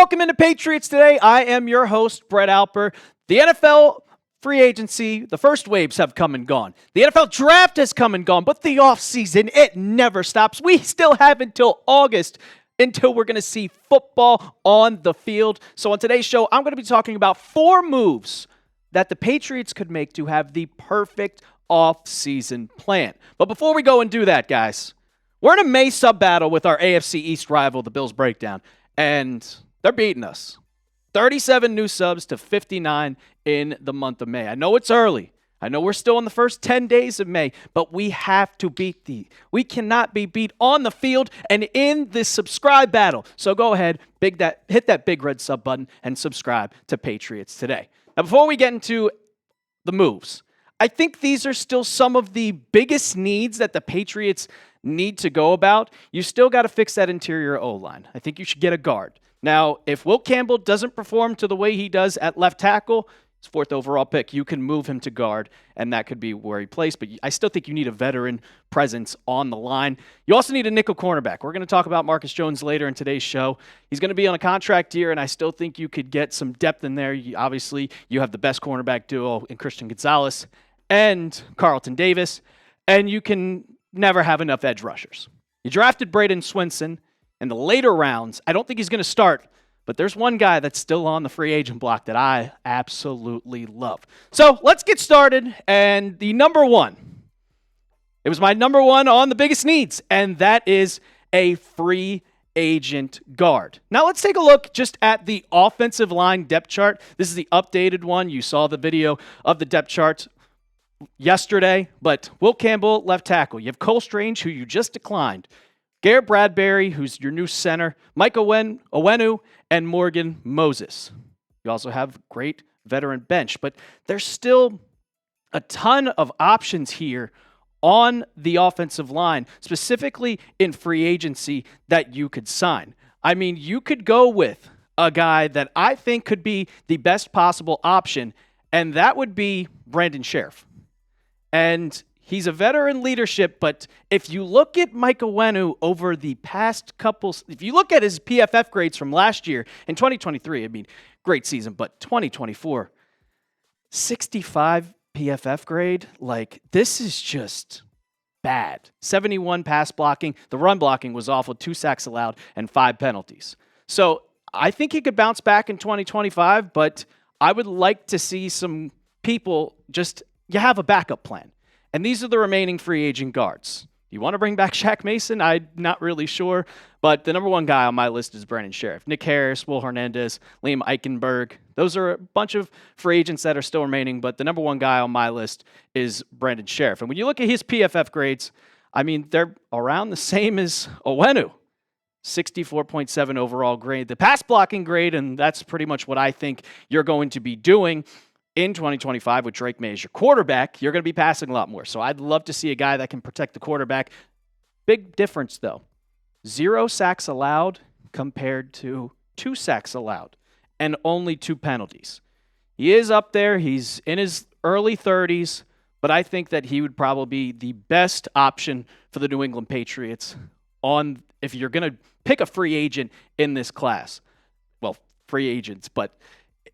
welcome into Patriots Today. I am your host, Brett Alper. The NFL free agency, the first waves have come and gone. The NFL draft has come and gone, but the offseason, it never stops. We still have until August until we're going to see football on the field. So on today's show, I'm going to be talking about 4 moves that the Patriots could make to have the perfect offseason plan. But before we go and do that, guys, we're in a May sub-battle with our AFC East rival, the Bills Breakdown, and they're beating us. 37 new subs to 59 in the month of May. I know it's early. I know we're still in the first 10 days of May, but we have to beat we cannot be beat on the field and in this subscribe battle. So go ahead, hit that big red sub button and subscribe to Patriots Today. Now, before we get into the moves, I think these are still some of the biggest needs that the Patriots need to go about. You still got to fix that interior O-line. I think you should get a guard. Now, if Will Campbell doesn't perform to the way he does at left tackle, his 4th overall pick, you can move him to guard, and that could be where he plays. But I still think you need a veteran presence on the line. You also need a nickel cornerback. We're going to talk about Marcus Jones later in today's show. He's going to be on a contract year, and I still think you could get some depth in there. Obviously, you have the best cornerback duo in Christian Gonzalez and Carlton Davis, and you can never have enough edge rushers. You drafted Braden Swinson in the later rounds. I don't think he's going to start, but there's one guy that's still on the free agent block that I absolutely love. So let's get started. And the number one, it was my number one on the biggest needs, and that is a free agent guard. Now let's take a look just at the offensive line depth chart. This is the updated one. You saw the video of the depth chart yesterday, but Will Campbell, left tackle. You have Cole Strange, who you just declined. Garrett Bradbury, who's your new center. Mike Owenu, and Morgan Moses. You also have great veteran bench, but there's still a ton of options here on the offensive line, specifically in free agency, that you could sign. I mean, you could go with a guy that I think could be the best possible option, and that would be Brandon Sheriff. And he's a veteran leadership, but if you look at Mike Owenu over the past if you look at his PFF grades from last year, in 2023, I mean, great season, but 2024, 65 PFF grade, like, this is just bad. 71 pass blocking. The run blocking was awful, 2 sacks allowed, and 5 penalties. So I think he could bounce back in 2025, but I would like to see some people you have a backup plan. And these are the remaining free agent guards. You want to bring back Shaq Mason? I'm not really sure. But the number one guy on my list is Brandon Sheriff. Nick Harris, Will Hernandez, Liam Eichenberg. Those are a bunch of free agents that are still remaining. But the number one guy on my list is Brandon Sheriff. And when you look at his PFF grades, I mean, they're around the same as Owenu. 64.7 overall grade. The pass blocking grade, and that's pretty much what I think you're going to be doing in 2025 with Drake May as your quarterback. You're going to be passing a lot more. So I'd love to see a guy that can protect the quarterback. Big difference, though. 0 sacks allowed compared to 2 sacks allowed and only 2 penalties. He is up there. He's in his early 30s, but I think that he would probably be the best option for the New England Patriots if you're going to pick a free agent in this class. Well, free agents, but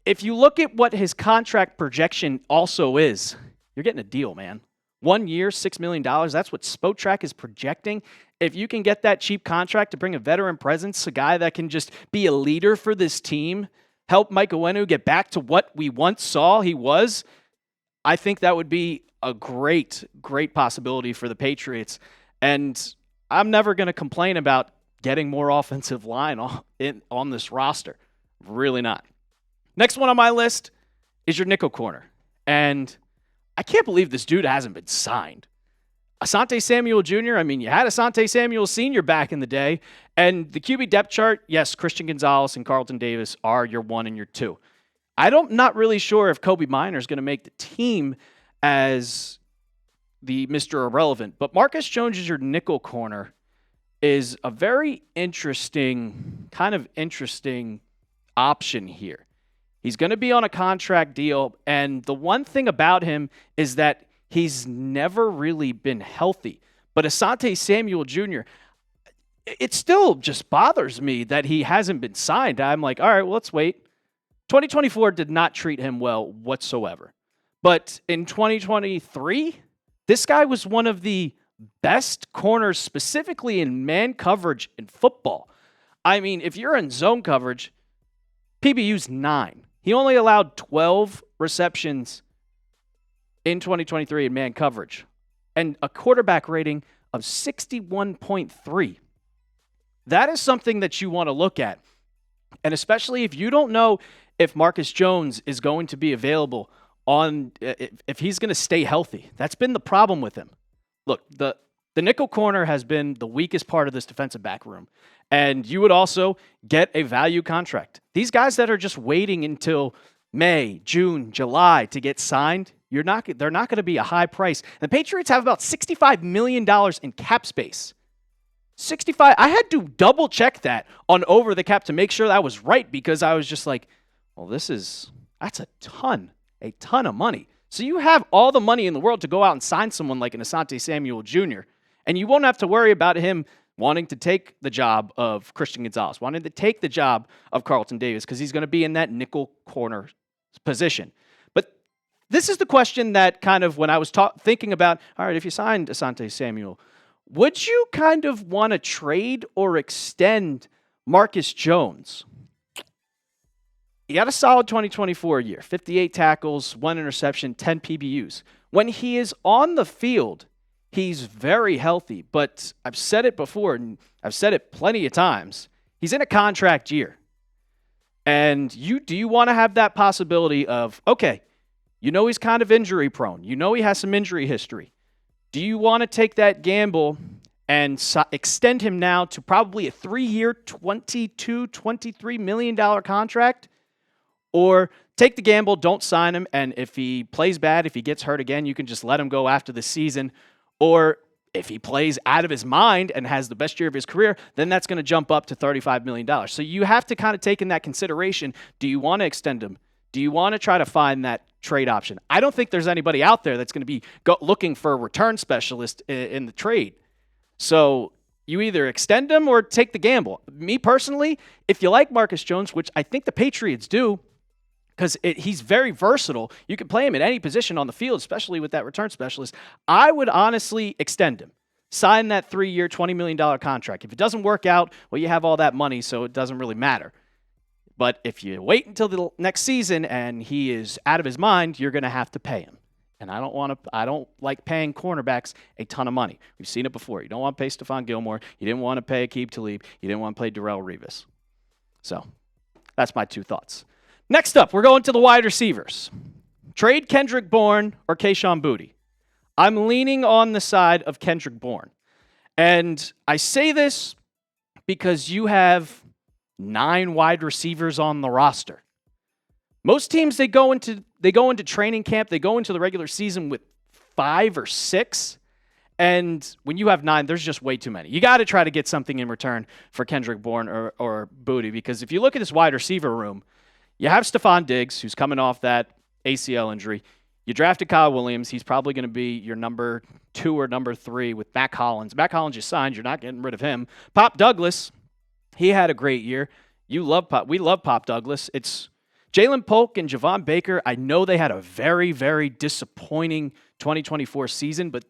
if you look at what his contract projection also is, you're getting a deal, man. 1 year, $6 million. That's what Spotrac is projecting. If you can get that cheap contract to bring a veteran presence, a guy that can just be a leader for this team, help Mike Owenu get back to what we once saw he was, I think that would be a great, great possibility for the Patriots. And I'm never going to complain about getting more offensive line on this roster. Really not. Next one on my list is your nickel corner. And I can't believe this dude hasn't been signed. Asante Samuel Jr., I mean, you had Asante Samuel Sr. back in the day. And the QB depth chart, yes, Christian Gonzalez and Carlton Davis are your 1 and your 2. I'm not really sure if Kobe Minor is going to make the team as the Mr. Irrelevant. But Marcus Jones is your nickel corner is a very interesting option here. He's going to be on a contract deal, and the one thing about him is that he's never really been healthy. But Asante Samuel Jr., it still just bothers me that he hasn't been signed. I'm like, all right, well, let's wait. 2024 did not treat him well whatsoever. But in 2023, this guy was one of the best corners, specifically in man coverage in football. I mean, if you're in zone coverage, PBU's 9. He only allowed 12 receptions in 2023 in man coverage and a quarterback rating of 61.3. That is something that you want to look at. And especially if you don't know if Marcus Jones is going to be available if he's going to stay healthy. That's been the problem with him. Look, the nickel corner has been the weakest part of this defensive back room. And you would also get a value contract. These guys that are just waiting until May, June, July to get signed, they're not going to be a high price. And the Patriots have about $65 million in cap space. 65. I had to double check that on Over the Cap to make sure that was right, because I was just like, well, that's a ton of money. So you have all the money in the world to go out and sign someone like an Asante Samuel Jr., and you won't have to worry about him wanting to take the job of Christian Gonzalez, wanting to take the job of Carlton Davis, because he's going to be in that nickel corner position. But this is the question that kind of, when I was thinking about, all right, if you signed Asante Samuel, would you kind of want to trade or extend Marcus Jones? He had a solid 2024 year, 58 tackles, 1 interception, 10 PBUs. When he is on the field, he's very healthy, but I've said it before, and I've said it plenty of times. He's in a contract year. And do you want to have that possibility of, okay, you know he's kind of injury prone. You know he has some injury history. Do you want to take that gamble and extend him now to probably a 3-year, $23 million contract? Or take the gamble, don't sign him, and if he plays bad, if he gets hurt again, you can just let him go after the season. Or if he plays out of his mind and has the best year of his career, then that's going to jump up to $35 million. So you have to kind of take in that consideration. Do you want to extend him? Do you want to try to find that trade option? I don't think there's anybody out there that's going to be looking for a return specialist in the trade. So you either extend him or take the gamble. Me personally, if you like Marcus Jones, which I think the Patriots do, because he's very versatile. You can play him at any position on the field, especially with that return specialist. I would honestly extend him. Sign that 3-year, $20 million contract. If it doesn't work out, well, you have all that money, so it doesn't really matter. But if you wait until the next season and he is out of his mind, you're going to have to pay him. And I don't like paying cornerbacks a ton of money. We've seen it before. You don't want to pay Stefon Gilmore. You didn't want to pay Aqib Talib. You didn't want to pay Darrelle Revis. So that's my 2 thoughts. Next up, we're going to the wide receivers. Trade Kendrick Bourne or Kayshon Boutte. I'm leaning on the side of Kendrick Bourne. And I say this because you have 9 wide receivers on the roster. Most teams, they go into training camp, they go into the regular season with 5 or 6. And when you have 9, there's just way too many. You got to try to get something in return for Kendrick Bourne or Boutte, because if you look at this wide receiver room, you have Stefon Diggs, who's coming off that ACL injury. You drafted Kyle Williams. He's probably going to be your number 2 or number 3 with Mac Hollins. Mac Hollins you signed. You're not getting rid of him. Pop Douglas, he had a great year. We love Pop Douglas. It's Jaylin Polk and Javon Baker. I know they had a very, very disappointing 2024 season, but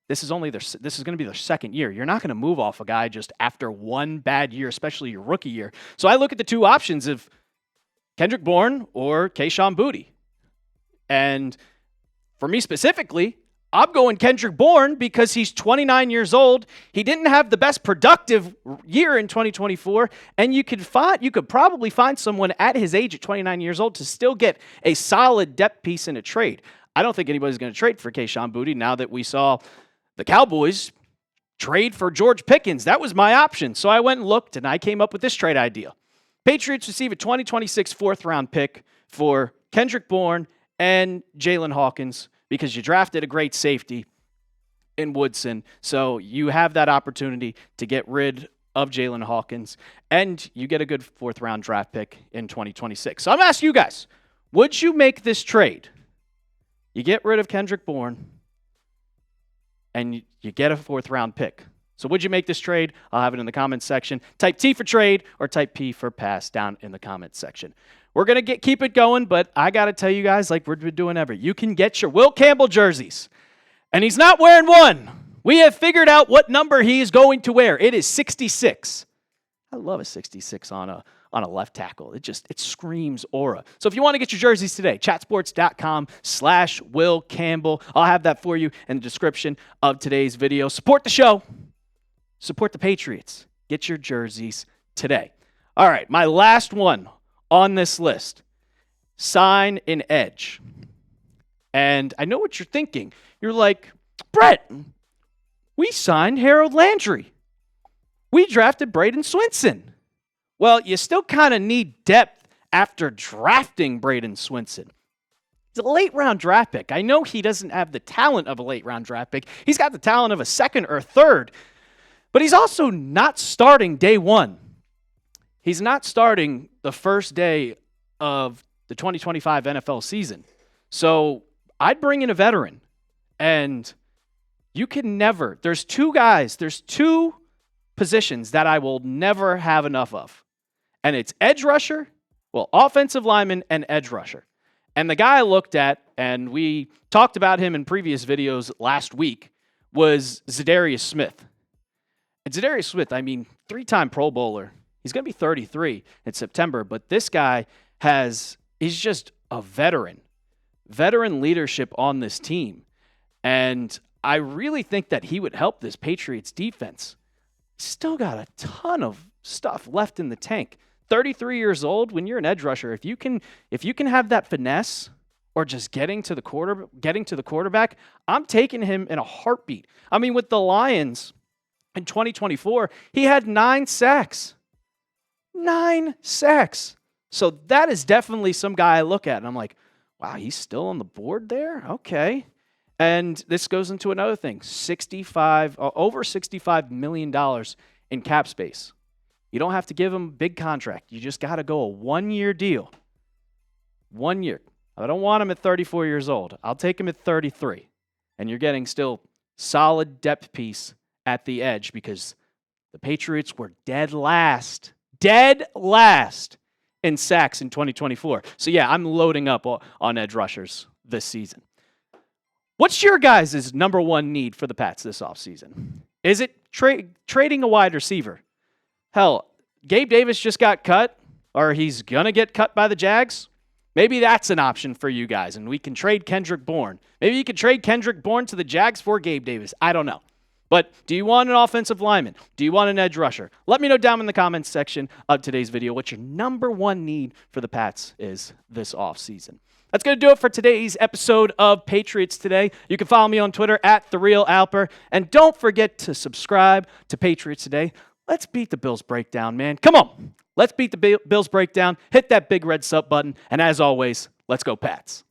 this is going to be their second year. You're not going to move off a guy just after one bad year, especially your rookie year. So I look at the 2 options of Kendrick Bourne or Kayshon Boutte. And for me specifically, I'm going Kendrick Bourne because he's 29 years old. He didn't have the best productive year in 2024, and you could probably find someone at his age at 29 years old to still get a solid depth piece in a trade. I don't think anybody's going to trade for Kayshon Boutte now that we saw the Cowboys trade for George Pickens. That was my option. So I went and looked, and I came up with this trade idea. Patriots receive a 2026 4th-round pick for Kendrick Bourne and Jaylin Hawkins because you drafted a great safety in Woodson. So you have that opportunity to get rid of Jaylin Hawkins, and you get a good 4th-round draft pick in 2026. So I'm going to ask you guys, would you make this trade? You get rid of Kendrick Bourne, and you get a 4th-round pick. So would you make this trade? I'll have it in the comments section. Type T for trade or type P for pass down in the comments section. We're going to keep it going, but I got to tell you guys, like we're doing ever, you can get your Will Campbell jerseys. And he's not wearing one. We have figured out what number he is going to wear. It is 66. I love a 66 on a left tackle. It screams aura. So if you want to get your jerseys today, chatsports.com/Will Campbell. I'll have that for you in the description of today's video. Support the show. Support the Patriots. Get your jerseys today. All right, my last one on this list. Sign an edge. And I know what you're thinking. You're like, Brett, we signed Harold Landry. We drafted Braden Swinson. Well, you still kind of need depth after drafting Braden Swinson. He's a late-round draft pick. I know he doesn't have the talent of a late-round draft pick. He's got the talent of a second or third. But he's also not starting day one. He's not starting the first day of the 2025 NFL season. So I'd bring in a veteran. And you can never, there's two positions that I will never have enough of. And it's edge rusher, offensive lineman and edge rusher. And the guy I looked at, and we talked about him in previous videos last week, was Zadarius Smith. And Zadarius Smith, three-time Pro Bowler. He's going to be 33 in September, but this guy he's just a veteran leadership on this team. And I really think that he would help this Patriots defense. Still got a ton of stuff left in the tank. 33 years old, when you're an edge rusher, if you can have that finesse or just getting to the quarterback, I'm taking him in a heartbeat. With the Lions in 2024, he had 9 sacks. 9 sacks. So that is definitely some guy I look at and I'm like, wow, he's still on the board there? Okay. And this goes into another thing, over $65 million in cap space. You don't have to give him a big contract. You just got to go a 1-year deal. 1 year. I don't want him at 34 years old. I'll take him at 33. And you're getting still solid depth piece at the edge because the Patriots were dead last in sacks in 2024. So yeah, I'm loading up on edge rushers this season. What's your guys' number one need for the Pats this offseason? Is it trading a wide receiver? Hell, Gabe Davis just got cut, or he's going to get cut by the Jags. Maybe that's an option for you guys, and we can trade Kendrick Bourne. Maybe you could trade Kendrick Bourne to the Jags for Gabe Davis. I don't know. But do you want an offensive lineman? Do you want an edge rusher? Let me know down in the comments section of today's video what your number one need for the Pats is this offseason. That's going to do it for today's episode of Patriots Today. You can follow me on Twitter at @TheRealAlper. And don't forget to subscribe to Patriots Today. Let's beat the Bills breakdown, man. Come on. Let's beat the Bills breakdown. Hit that big red sub button. And as always, let's go Pats.